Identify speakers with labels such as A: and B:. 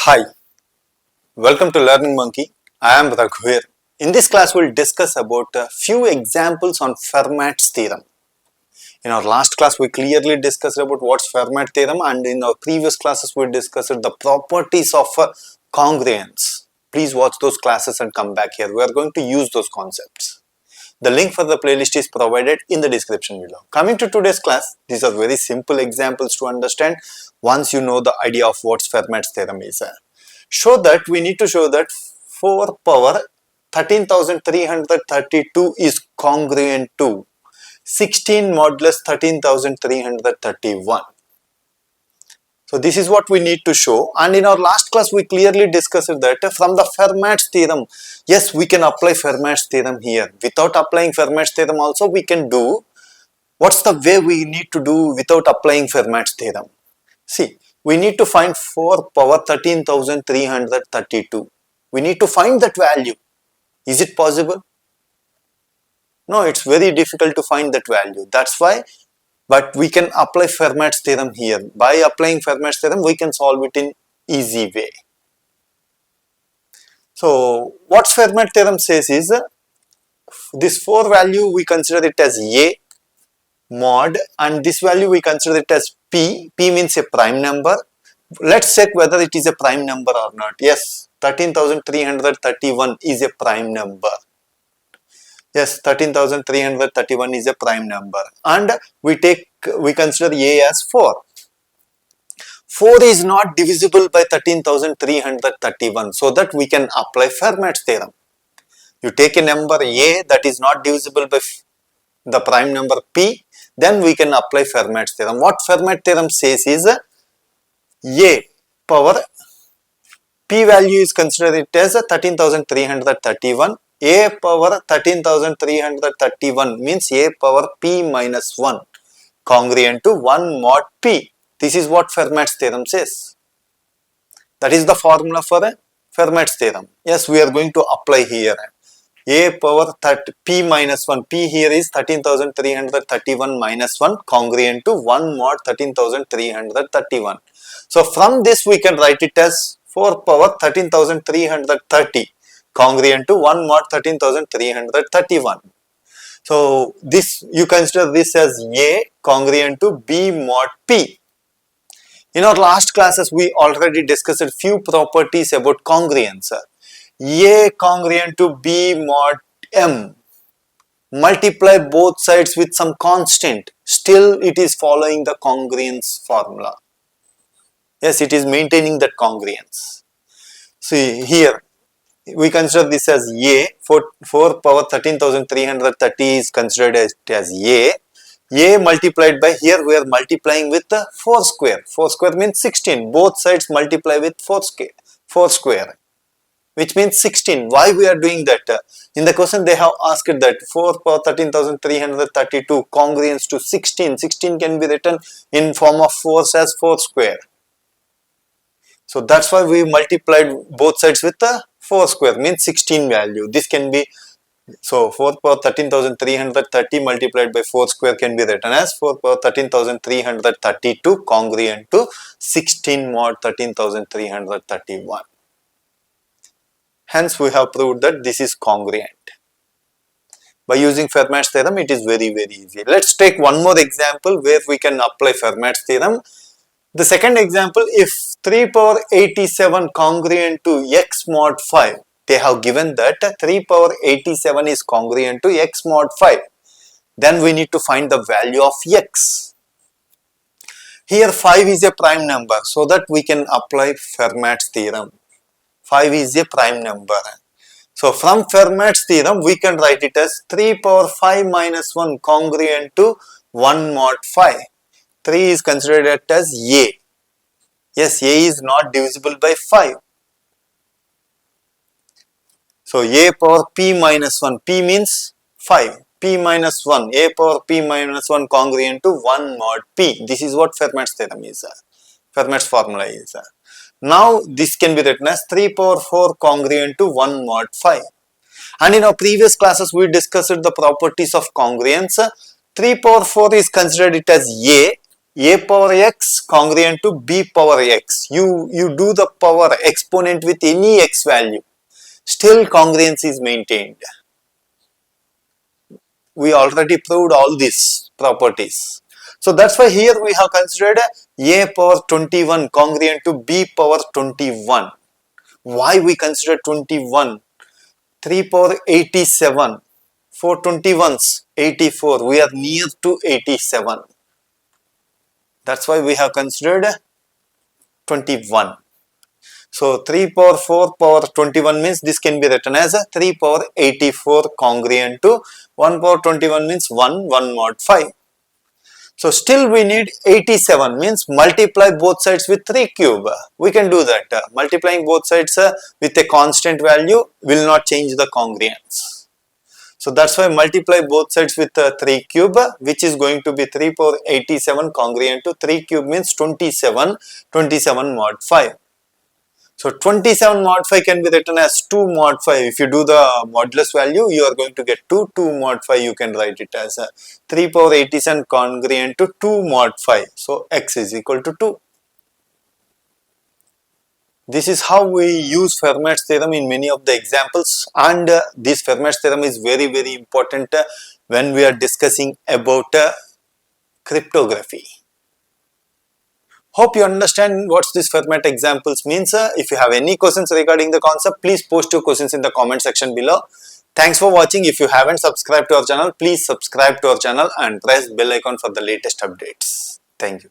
A: Hi, welcome to Learning Monkey. I am Raghuir. In this class, we'll discuss about a few examples on Fermat's theorem. In our last class, we clearly discussed about what's Fermat theorem, and in our previous classes, we discussed the properties of congruence. Please watch those classes and come back here. We are going to use those concepts. The link for the playlist is provided in the description below. Coming to today's class, these are very simple examples to understand once you know the idea of what Fermat's theorem is. We need to show that 4 power 13,332 is congruent to 16 modulus 13,331. So this is what we need to show, and in our last class we clearly discussed that from the Fermat's theorem, yes, we can apply Fermat's theorem here. Without applying Fermat's theorem also we can do. What's the way we need to do without applying Fermat's theorem? See, we need to find 4 power 13,332. We need to find that value. Is it possible? No, it's very difficult to find that value. That's why, but we can apply Fermat's theorem here. By applying Fermat's theorem, we can solve it in easy way. So, what Fermat theorem says is, this 4 value we consider it as A mod, and this value we consider it as P. P means a prime number. Let's check whether it is a prime number or not. Yes, 13,331 is a prime number. Yes, 13,331 is a prime number, and we consider A as 4. 4 is not divisible by 13,331, so that we can apply Fermat's theorem. You take a number A that is not divisible by the prime number P, then we can apply Fermat's theorem. What Fermat theorem says is A power P value is considered it as 13,331. A power 13,331 means A power P minus 1 congruent to 1 mod P. This is what Fermat's theorem says. That is the formula for Fermat's theorem. Yes, we are going to apply here. A power P minus 1. P here is 13,331 minus 1 congruent to 1 mod 13,331. So from this we can write it as 4 power 13,330 congruent to 1 mod 13,331. So this, you consider this as A congruent to B mod P. In our last classes we already discussed a few properties about congruence. A congruent to B mod M. Multiply both sides with some constant. Still it is following the congruence formula. Yes, it is maintaining that congruence. See here, we consider this as A. 4 power 13,330 is considered as A. A multiplied by, here we are multiplying with the 4 square. 4 square means 16. Both sides multiply with 4 square, which means 16. Why we are doing that? In the question they have asked that 4 power 13,332 congruence to 16. 16 can be written in form of 4 as 4 square. So that's why we multiplied both sides with the 4 square, means 16 value. This can be, so 4 power 13,330 multiplied by 4 square can be written as 4 power 13,332 congruent to 16 mod 13,331. Hence we have proved that this is congruent. By using Fermat's theorem, it is very easy. Let's take one more example where we can apply Fermat's theorem. The second example, if 3 power 87 congruent to x mod 5, they have given that 3 power 87 is congruent to x mod 5. Then we need to find the value of x. Here 5 is a prime number, so that we can apply Fermat's theorem. 5 is a prime number. So from Fermat's theorem, we can write it as 3 power 5 minus 1 congruent to 1 mod 5. 3 is considered as A. Yes, A is not divisible by 5. So A power P minus 1. P means 5. P minus 1. A power P minus 1 congruent to 1 mod P. This is what Fermat's theorem is. Fermat's formula is. Now this can be written as 3 power 4 congruent to 1 mod 5. And in our previous classes we discussed the properties of congruence. 3 power 4 is considered it as A. a power x congruent to b power x. You do the power exponent with any x value. Still congruence is maintained. We already proved all these properties. So that's why here we have considered a power 21 congruent to b power 21. Why we consider 21? 3 power 87. 4 21s, 84. We are near to 87. That's why we have considered 21. So 3 power 4 power 21 means this can be written as a 3 power 84 congruent to 1 power 21 means 1 mod 5. So still we need 87 means multiply both sides with 3 cube. We can do that. Multiplying both sides with a constant value will not change the congruence. So that's why multiply both sides with 3 cube, which is going to be 3 power 87 congruent to 3 cube means 27 mod 5. So 27 mod 5 can be written as 2 mod 5. If you do the modulus value, you are going to get 2. 2 mod 5 you can write it as 3 power 87 congruent to 2 mod 5. So x is equal to 2. This is how we use Fermat's theorem in many of the examples, and this Fermat's theorem is very important when we are discussing about cryptography. Hope you understand what this Fermat examples means. If you have any questions regarding the concept, please post your questions in the comment section below. Thanks for watching. If you haven't subscribed to our channel, please subscribe to our channel and press bell icon for the latest updates. Thank you.